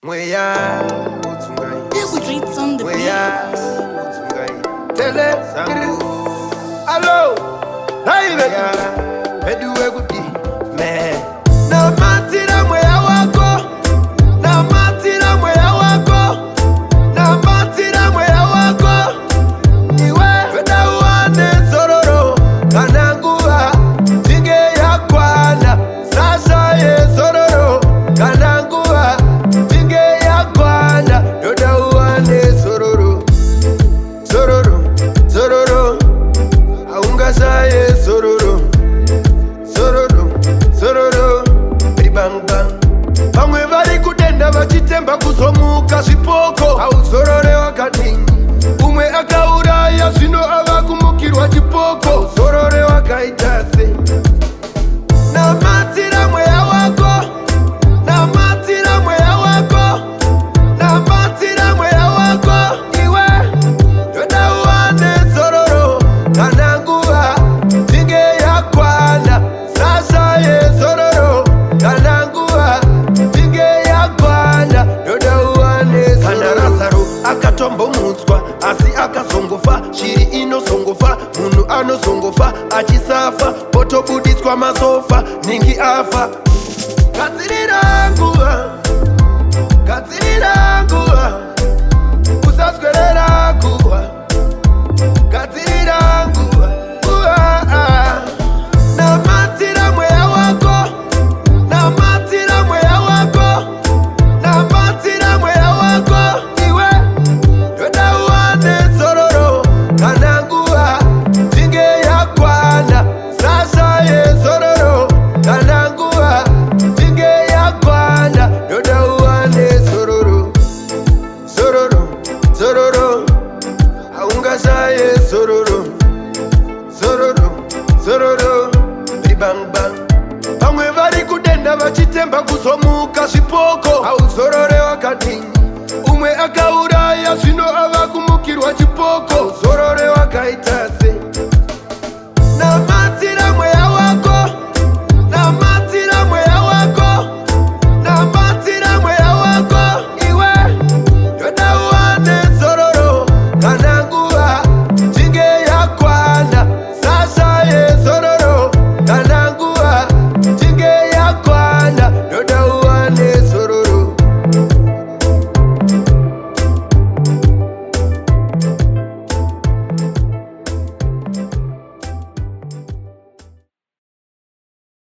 Mweya utsungai Streets on the Mweya beat. utsungai Tele Allo Live Meduwe kuti Me Na matira mweya wako Na matira mweya wako Na matira mweya wako Iwe Weda uane sororo Kanangua Jinge ya kwana Sasha ye sororo Kanangua Jinge ya kwana Yoda uane sororo Sororo Sororo Aunga saye sororo Sororo Sororo Bang bang Pamwe vari kudenda vachitemba kuzomuka zvipoko ausorore wakadini umwe akauraya zvino ava kumukirwa chipoko sorore wakaitase namatira mweya wako namatira mweya wako namatira mweya wako iwe yoda uwane sororo kana nguva jinge yakwana sasa ye sororo kana nguva jinge yakwana yoda uwane kana Lazaro akatombomutswa asi akazongofa shiri inozongofa munhu anozongofa achisafa potobuditswa masofa ningi afa gadzirira nguva gadzirira nguva usaswerera nguva gadzirira nguva namatira mweya wako namatira mweya wako namatira mweya wako iwe yoda uwane sororo kana nguva jinge yakwana sasa ye sororo kana nguva jinge yakwana yoda uwane sororo sororo sororo aunga saye sororo sororo sororo bang bang pamwe vari kudenda vachitemba kuzomuka zvipoko